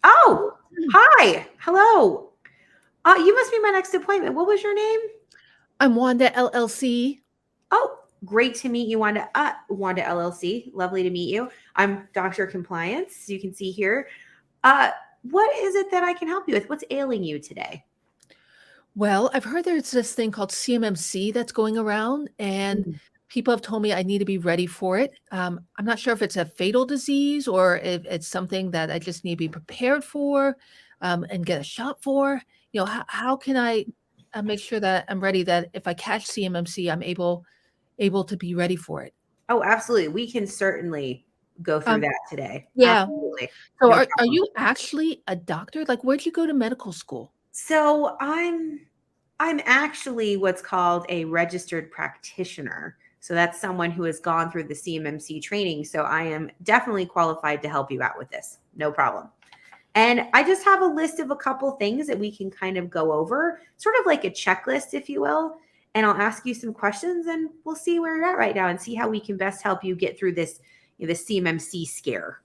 Oh, hi. Hello. You must be my next appointment. What was your name? I'm Wanda LLC. Oh, great to meet you, Wanda. Wanda LLC. Lovely to meet you. I'm Dr. Compliance. You can see here. Uh, what is it that I can help you with? What's ailing you today? Well, I've heard there's this thing called CMMC that's going around, and Mm. people have told me I need to be ready for it. I'm not sure if it's a fatal disease or if it's something that I just need to be prepared for and get a shot for. How can I make sure that I'm ready? That if I catch CMMC, I'm able to be ready for it. Oh, absolutely. We can certainly go through Um, that today. yeah. Absolutely. So, No are problem. you actually a doctor? Like, where'd you go to medical school? So I'm actually what's called a registered practitioner. So that's someone who has gone through the CMMC training. So I am definitely qualified to help you out with this. No problem. And I just have a list of a couple things that we can kind of go over, sort of like a checklist, if you will. And I'll ask you some questions and we'll see where you're at right now and see how we can best help you get through this, the CMMC scare.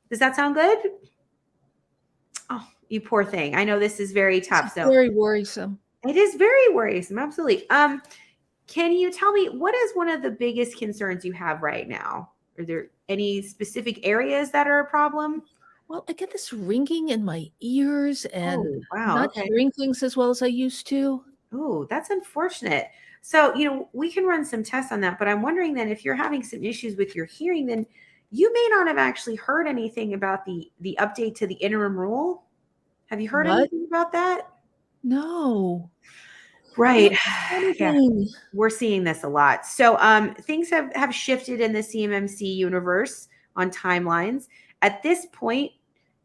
Does that sound good? Oh, you poor thing. I know this is very This tough. is So very worrisome. it is very worrisome. Absolutely. Can you tell me what is one of the biggest concerns you have right now? Are there any specific areas that are a problem? Well, I get this ringing in my ears and Oh, wow. not Okay. hearing things as well as I used to. Oh, that's unfortunate. So, we can run some tests on that, but I'm wondering then if you're having some issues with your hearing, then you may not have actually heard anything about the update to the interim rule. Have you heard What? anything about that? No. I Right. don't know Yeah. anything. We're seeing this a lot. So things have shifted in the CMMC universe on timelines. At this point,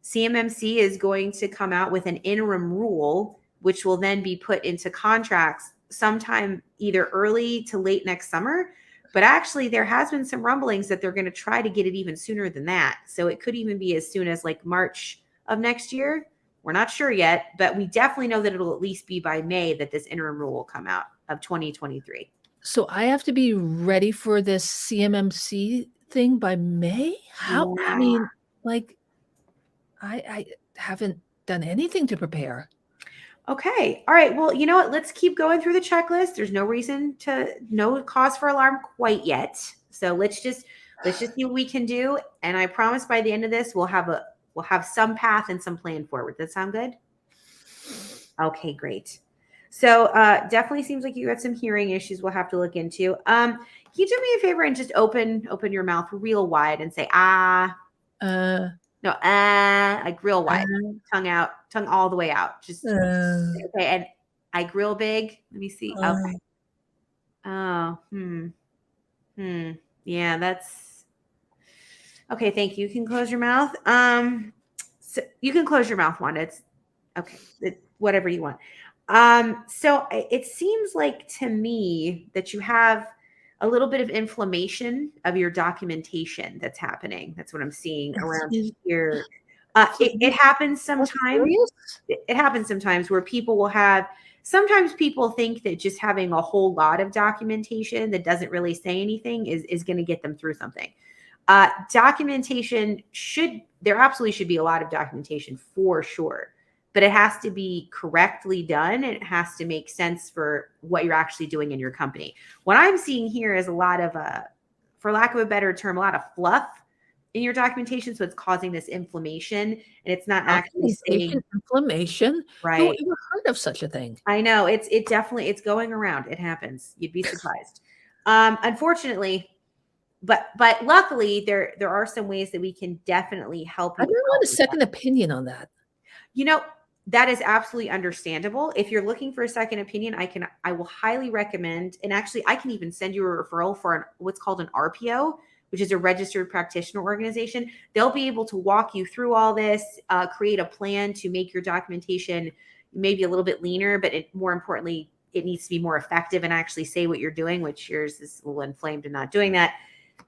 CMMC is going to come out with an interim rule, which will then be put into contracts sometime either early to late next summer. But actually, there has been some rumblings that they're going to try to get it even sooner than that. So it could even be as soon as like March of next year. We're not sure yet, but we definitely know that it'll at least be by May that this interim rule will come out of 2023. So I have to be ready for this CMMC thing by May? How? I Yeah. mean, like, I haven't done anything to prepare. Okay. All right. Well, you know what? Let's keep going through the checklist. There's no cause for alarm quite yet. So let's just see what we can do. And I promise by the end of this, we'll have some path and some plan forward. Does that sound good? Okay, great. So definitely seems like you got some hearing issues we'll have to look into. Can you do me a favor and just open your mouth real wide and say ah? Uh, No, like real wide, uh, tongue out, tongue all the way out. Just uh, okay. And like real big. Let me see. Okay. uh. Oh, yeah, that's okay. Thank you. You can close your mouth. So you can close your mouth, Wanda. It's okay. Whatever you want. So it seems like to me that you have a little bit of inflammation of your documentation that's happening. That's what I'm seeing around Is here. It is happens that sometimes. serious? It happens sometimes where people will have. Sometimes people think that just having a whole lot of documentation that doesn't really say anything is going to get them through something. Documentation there absolutely should be a lot of documentation for sure, but it has to be correctly done and it has to make sense for what you're actually doing in your company. What I'm seeing here is a lot of, for lack of a better term, a lot of fluff in your documentation. So it's causing this inflammation and it's not actually Documentation, saying inflammation? Who right. ever heard of such a thing? I know it definitely, it's going around. It happens. You'd be surprised. Unfortunately, but luckily there are some ways that we can definitely help I you don't out want a with that. second opinion on that. You know, that is absolutely understandable. If you're looking for a second opinion, I will highly recommend, and actually I can even send you a referral for what's called an RPO, which is a registered practitioner organization. They'll be able to walk you through all this, create a plan to make your documentation maybe a little bit leaner, but more importantly, it needs to be more effective and actually say what you're doing, which yours is a little inflamed and not doing that.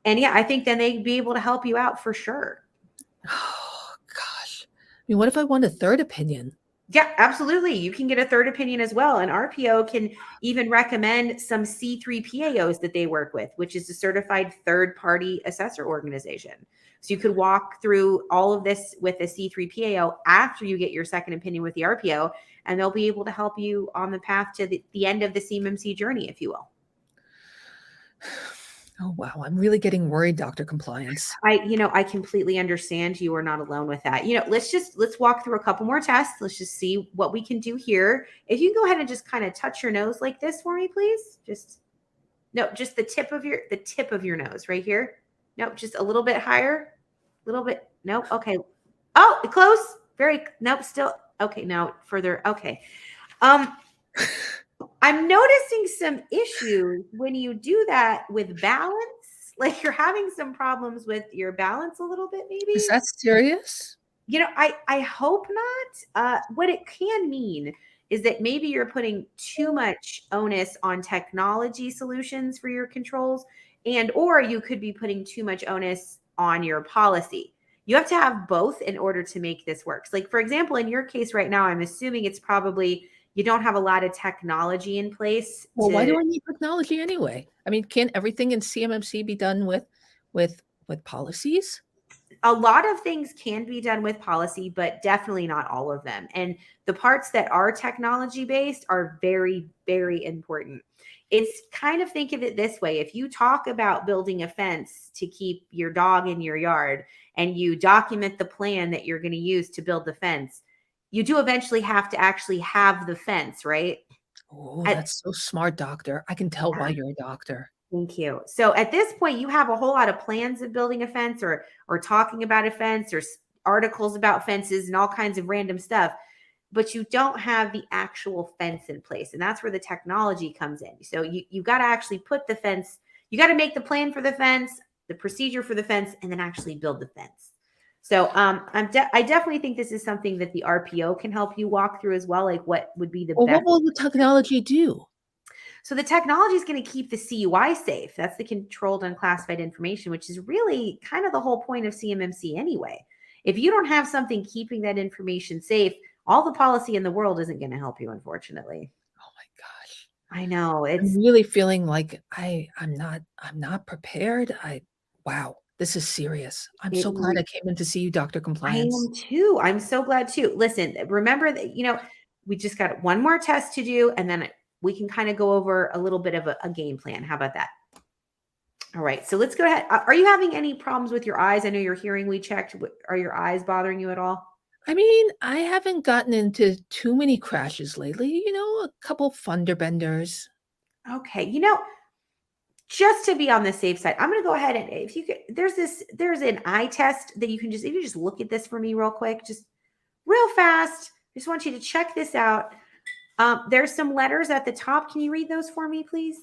And yeah, I think then they'd be able to help you out for sure. Oh, gosh. I mean, what if I want a third opinion? Yeah, absolutely. You can get a third opinion as well. And RPO can even recommend some C3 PAOs that they work with, which is a certified third party assessor organization. So you could walk through all of this with a C3PAO after you get your second opinion with the RPO, and they'll be able to help you on the path to the end of the CMMC journey, if you will. Oh, wow. I'm really getting worried, Dr. Compliance. I completely understand. You are not alone with that. Let's walk through a couple more tests. Let's just see what we can do here. If you go ahead and just kind of touch your nose like this for me, please. Just the tip of your nose right here. Nope, just a little bit higher. A little bit. Nope. Okay. Oh, close. Very. Nope. Still. Okay. Now further. Okay. I'm noticing some issues when you do that with balance. Like you're having some problems with your balance a little bit, maybe. Is that serious? I hope not. What it can mean is that maybe you're putting too much onus on technology solutions for your controls, or you could be putting too much onus on your policy. You have to have both in order to make this work. So like, for example, in your case right now, I'm assuming it's probably you don't have a lot of technology in place. Well, why do I need technology anyway? I mean, can't everything in CMMC be done with policies? A lot of things can be done with policy, but definitely not all of them. And the parts that are technology based are very, very important. It's kind of, think of it this way. If you talk about building a fence to keep your dog in your yard and you document the plan that you're going to use to build the fence, you do eventually have to actually have the fence, right? Oh, that's so smart, doctor. I can tell why you're a doctor. Thank you. So at this point, you have a whole lot of plans of building a fence or talking about a fence or articles about fences and all kinds of random stuff, but you don't have the actual fence in place. And that's where the technology comes in. So you got to actually put the fence, you got to make the plan for the fence, the procedure for the fence, and then actually build the fence. So I definitely think this is something that the RPO can help you walk through as well. Like what would be the best? What will the technology do? So the technology is going to keep the CUI safe. That's the controlled unclassified information, which is really kind of the whole point of CMMC anyway. If you don't have something keeping that information safe, all the policy in the world isn't going to help you, unfortunately. Oh my gosh. I know. I'm really feeling like I'm not prepared. Wow, this is serious. I'm so glad I came in to see you, Dr. Compliance. I am too. I'm so glad too. Listen, remember that, we just got one more test to do, and then we can kind of go over a little bit of a game plan. How about that? All right. So let's go ahead. Are you having any problems with your eyes? I know your hearing we checked. Are your eyes bothering you at all? I mean, I haven't gotten into too many crashes lately, a couple fender benders. Okay. Just to be on the safe side, I'm going to go ahead and if you could, there's an eye test that you can if you just look at this for me real quick, just real fast. I just want you to check this out. There's some letters at the top. Can you read those for me, please?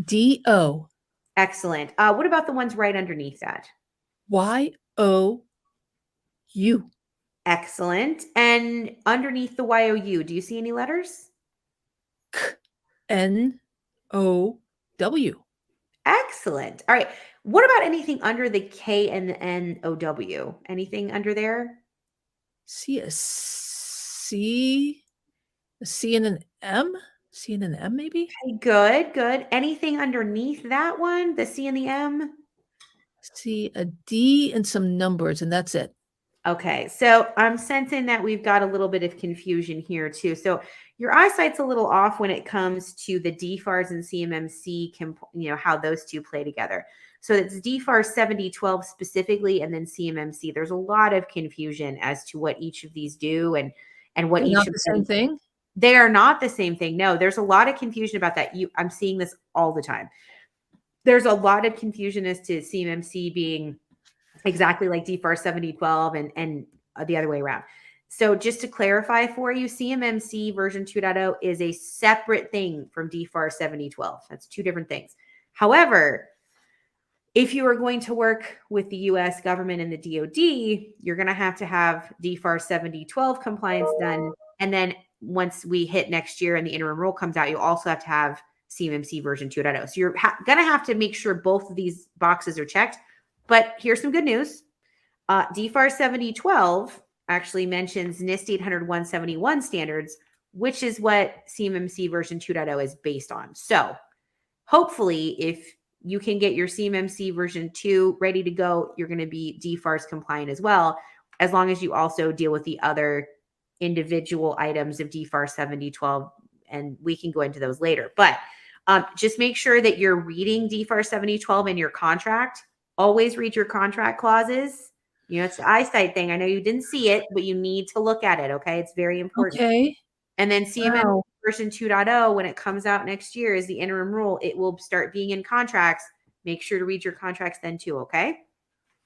D-O. Excellent. What about the ones right underneath that? Y-O-U. Excellent. And underneath the Y-O-U, do you see any letters? K-N-O-W. Excellent. All right. What about anything under the K and the N-O-W? Anything under there? See a C and an M? C and an M, maybe? Okay, good, good. Anything underneath that one? The C and the M? See a D and some numbers, and that's it. Okay, so I'm sensing that we've got a little bit of confusion here too. So your eyesight's a little off when it comes to the DFARS and CMMC, how those two play together. So it's DFARS 7012 specifically, and then CMMC. There's a lot of confusion as to what each of these do and what each of them. Not the same thing? They are not the same thing. No, there's a lot of confusion about that. I'm seeing this all the time. There's a lot of confusion as to CMMC being exactly like DFARS 7012 and the other way around. So just to clarify for you, CMMC version 2.0 is a separate thing from DFARS 7012. That's two different things. However, if you are going to work with the US government and the DoD, you're going to have DFARS 7012 compliance done. And then once we hit next year and the interim rule comes out, you also have to have CMMC version 2.0. So you're going to have to make sure both of these boxes are checked. But here's some good news. DFARS 7012 actually mentions NIST 800-171 standards, which is what CMMC version 2.0 is based on. So hopefully, if you can get your CMMC version 2 ready to go. You're going to be DFARS compliant as well, as long as you also deal with the other individual items of DFARS 7012, and we can go into those later. But just make sure that you're reading DFARS 7012 in your contract. Always read your contract clauses. You know, it's the eyesight thing. I know you didn't see it, but you need to look at it. Okay. It's very important. Okay. And then CMMC Wow. version 2.0, when it comes out next year, is the interim rule. It will start being in contracts. Make sure to read your contracts then too. Okay.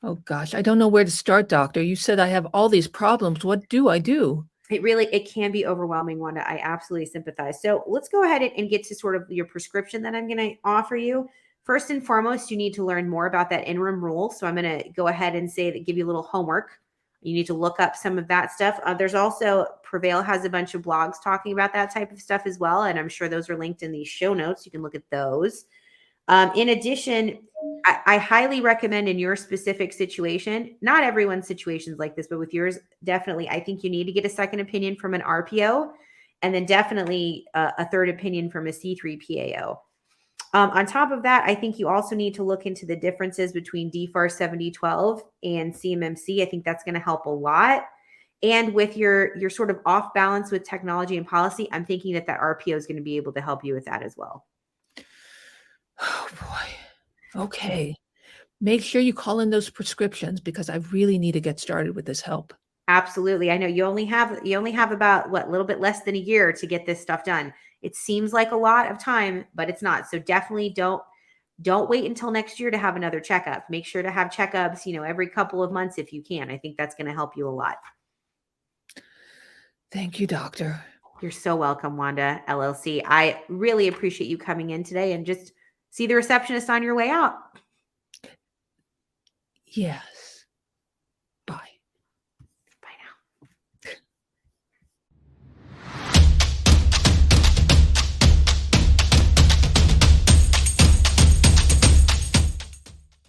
Oh gosh, I don't know where to start, doctor. You said I have all these problems. What do I do? It can be overwhelming, Wanda. I absolutely sympathize. So let's go ahead and get to sort of your prescription that I'm going to offer you. First and foremost, you need to learn more about that interim rule. So I'm going to go ahead and say that, give you a little homework. You need to look up some of that stuff. There's also, Prevail has a bunch of blogs talking about that type of stuff as well. And I'm sure those are linked in the show notes. You can look at those. In addition, I highly recommend in your specific situation, not everyone's situations like this, but with yours, definitely, I think you need to get a second opinion from an RPO, and then definitely a third opinion from a C3 PAO. On top of that, I think you also need to look into the differences between DFAR 7012 and CMMC. I think that's going to help a lot. And with your sort of off balance with technology and policy, I'm thinking that RPO is going to be able to help you with that as well. Oh boy. Okay. Make sure you call in those prescriptions because I really need to get started with this help. Absolutely. I know you only have about a little bit less than a year to get this stuff done. It seems like a lot of time, but it's not. So definitely don't wait until next year to have another checkup. Make sure to have checkups, every couple of months if you can. I think that's going to help you a lot. Thank you, doctor. You're so welcome, Wanda LLC. I really appreciate you coming in today, and just see the receptionist on your way out. Yes.